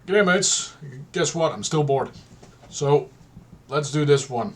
G'day mates, guess what, I'm still bored. So, let's do this one.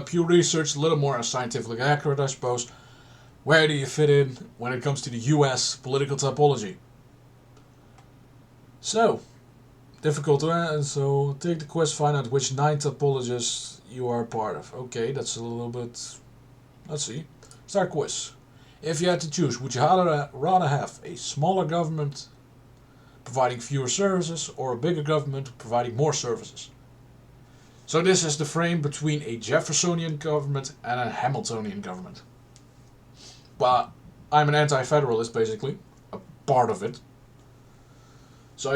Pew Research, a little more scientifically accurate I suppose. Where do you fit in when it comes to the US political typology? So, difficult to answer, so take the quiz, find out which 9 typologies you are part of. Okay, that's a little bit... Let's see. Start quiz. If you had to choose, would you rather have a smaller government providing fewer services or a bigger government providing more services? So this is the frame between a Jeffersonian government and a Hamiltonian government. But I'm an anti-federalist, basically, a part of it. So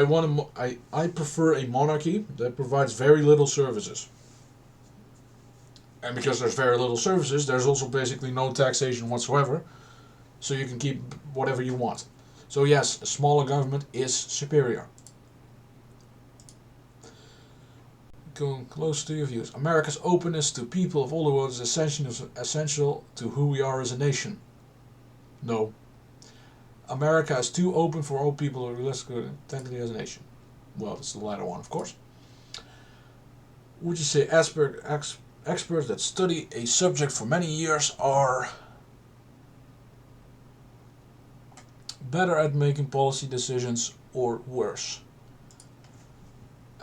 I prefer a monarchy that provides very little services. And because there's very little services, there's also basically no taxation whatsoever. So you can keep whatever you want. So yes, a smaller government is superior. Going close to your views. America's openness to people of all the world is essential to who we are as a nation. No. America is too open for all people who realistically technically as a nation. Well, it's the latter one, of course. Would you say experts that study a subject for many years are better at making policy decisions or worse?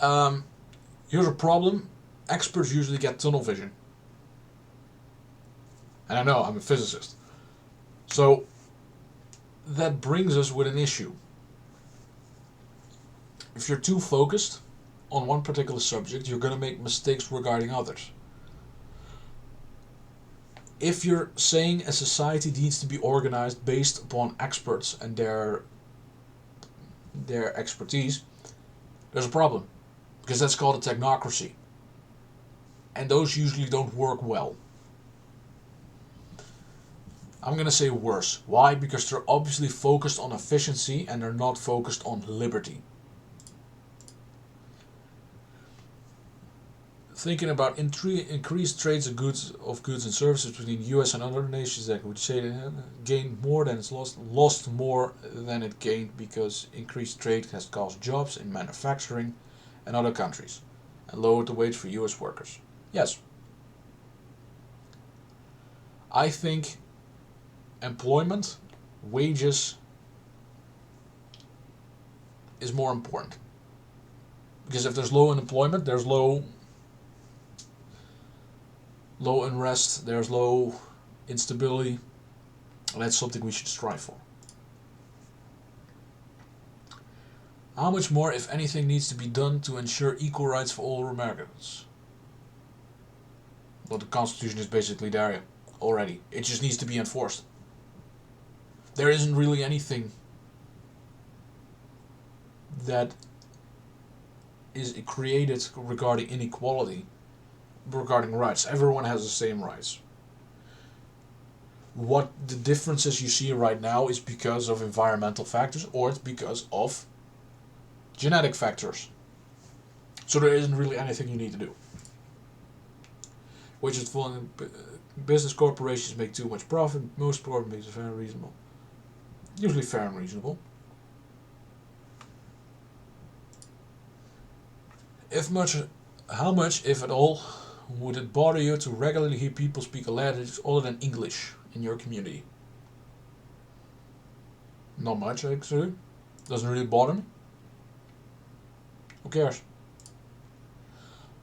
Here's a problem. Experts usually get tunnel vision. And I know, I'm a physicist. So that brings us with an issue. If you're too focused on one particular subject, you're going to make mistakes regarding others. If you're saying a society needs to be organized based upon experts and their expertise, there's a problem. Because that's called a technocracy. And those usually don't work well. I'm going to say worse. Why? Because they're obviously focused on efficiency and they're not focused on liberty. Thinking about increased trades of goods and services between the US and other nations that would say it gained more than it's lost more than it gained because increased trade has caused jobs in manufacturing and other countries and lowered the wage for US workers. Yes. I think employment, wages is more important. Because if there's low unemployment, there's low unrest, there's low instability, and that's something we should strive for. How much more, if anything, needs to be done to ensure equal rights for all Americans? Well, the Constitution is basically there already. It just needs to be enforced. There isn't really anything that is created regarding inequality, regarding rights. Everyone has the same rights. What the differences you see right now is because of environmental factors or it's because of genetic factors. So there isn't really anything you need to do. Which is falling. Business corporations make too much profit. Most profit makes it fair and reasonable. Usually fair and reasonable. How much, if at all, would it bother you to regularly hear people speak a language other than English in your community? Not much, actually. Doesn't really bother me. Who cares?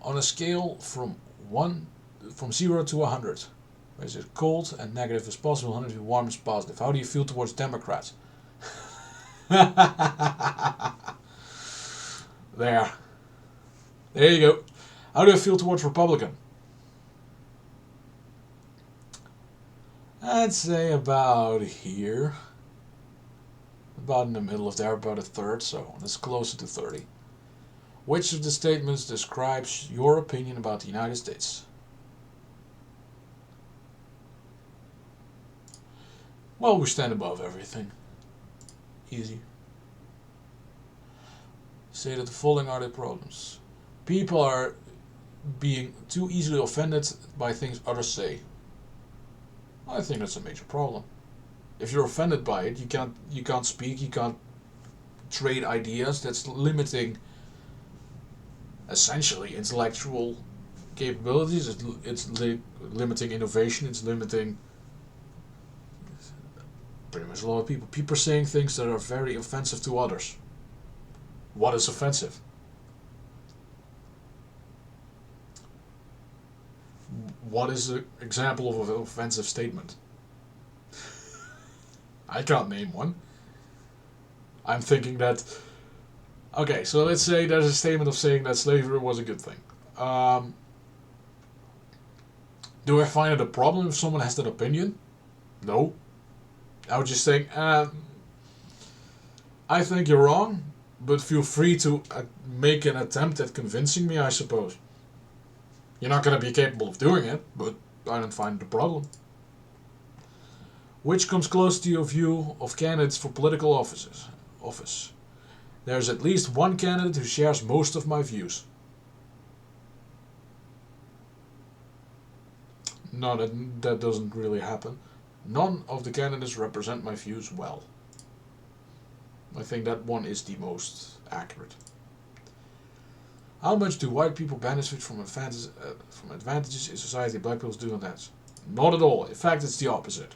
On a scale from 0 to 100, where is it cold and negative as possible, 100 is warm as positive. How do you feel towards Democrats? There you go. How do I feel towards Republican? I'd say about here. About in the middle of there, about a third, so that's closer to 30. Which of the statements describes your opinion about the United States? Well, we stand above everything. Easy. Say that the following are the problems. People are being too easily offended by things others say. I think that's a major problem. If you're offended by it, you can't speak, you can't trade ideas. That's limiting essentially intellectual capabilities. It's limiting innovation. It's limiting pretty much a lot of people. People are saying things that are very offensive to others. What is offensive? What is an example of an offensive statement? I can't name one. I'm thinking that... Okay, so let's say there's a statement of saying that slavery was a good thing. Do I find it a problem if someone has that opinion? No. I would just think, I think you're wrong, but feel free to make an attempt at convincing me, I suppose. You're not going to be capable of doing it, but I don't find it a problem. Which comes close to your view of candidates for political office? There's at least one candidate who shares most of my views. No, that doesn't really happen. None of the candidates represent my views well. I think that one is the most accurate. How much do white people benefit from advantages in society black people do not? Not at all. In fact, it's the opposite.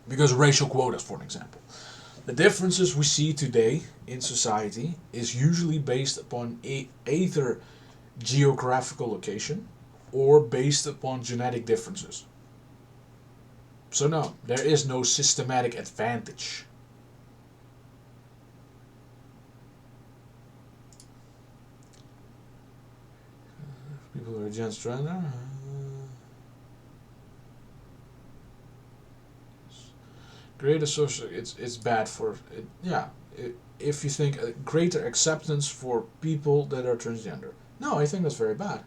Because racial quotas, for example. The differences we see today in society is usually based upon either geographical location or based upon genetic differences. So no, there is no systematic advantage. People who are transgender. Greater social, it's bad for it, yeah. If you think a greater acceptance for people that are transgender, no, I think that's very bad.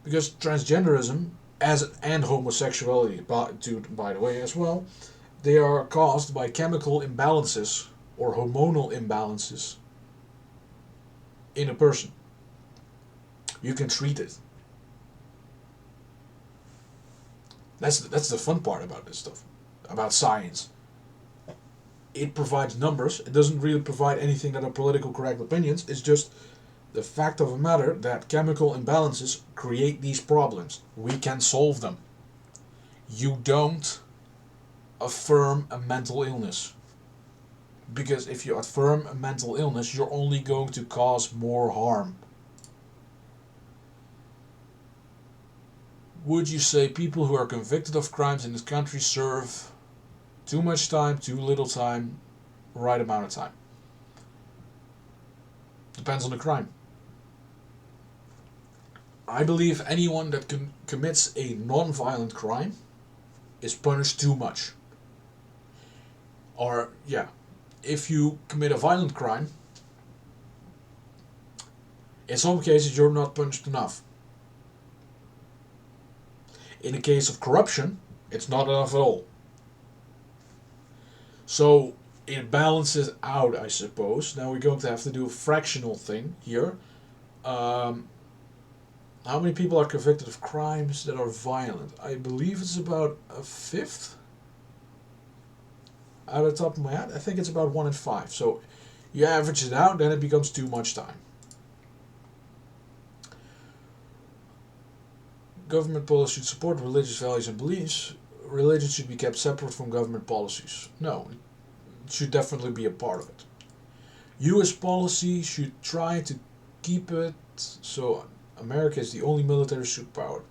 Because transgenderism, and homosexuality, by the way, as well, they are caused by chemical imbalances or hormonal imbalances in a person. You can treat it. That's the fun part about this stuff, about science. It provides numbers. It doesn't really provide anything that are political correct opinions. It's just the fact of the matter that chemical imbalances create these problems. We can solve them. You don't affirm a mental illness. Because if you affirm a mental illness, you're only going to cause more harm. Would you say people who are convicted of crimes in this country serve too much time, too little time, right amount of time? Depends on the crime. I believe anyone that commits a non-violent crime is punished too much. Or, yeah, if you commit a violent crime, in some cases you're not punished enough. In the case of corruption, it's not enough at all. So it balances out, I suppose. Now we're going to have to do a fractional thing here. How many people are convicted of crimes that are violent? I believe it's about a fifth. Out of the top of my head, I think it's about 1 in 5. So you average it out, then it becomes too much time. Government policy should support religious values and beliefs. Religion should be kept separate from government policies. No, it should definitely be a part of it. US policy should try to keep it so America is the only military superpower.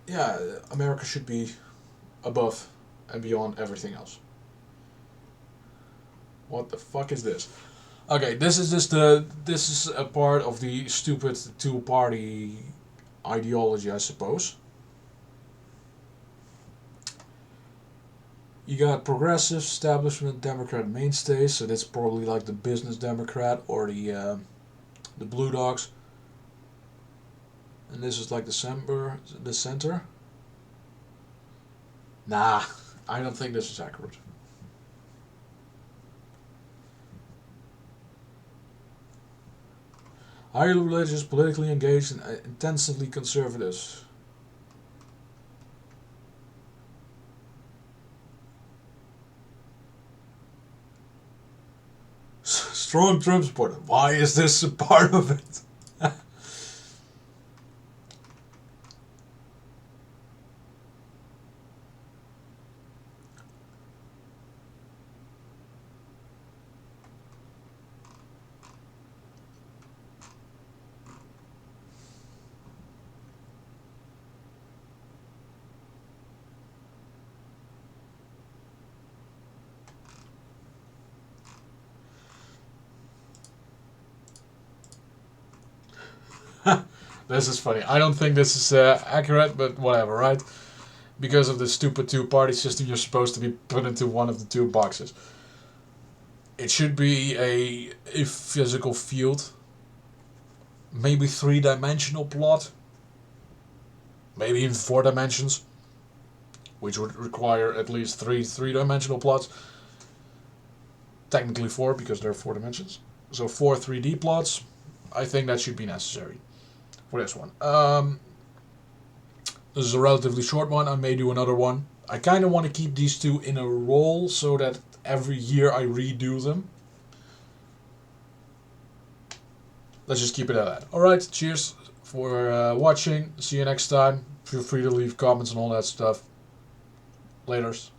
Yeah, America should be above and beyond everything else. What the fuck is this? Okay, this is a part of the stupid two-party ideology, I suppose. You got progressive, establishment, Democrat mainstays, so that's probably like the business Democrat or the Blue Dogs. And this is like the center. Nah, I don't think this is accurate. Highly religious, politically engaged, and intensively conservative. strong Trump supporter. Why is this a part of it? This is funny. I don't think this is accurate, but whatever, right? Because of the stupid two-party system, you're supposed to be put into one of the two boxes. It should be a physical field. Maybe 3-dimensional plot. Maybe even 4 dimensions. Which would require at least 3-dimensional plots. Technically 4, because there are 4 dimensions. So 4 3D plots. I think that should be necessary for this one. This is a relatively short one. I may do another one. I kind of want to keep these two in a roll so that every year I redo them. Let's just keep it at that. Alright, cheers for watching. See you next time. Feel free to leave comments and all that stuff. Laters.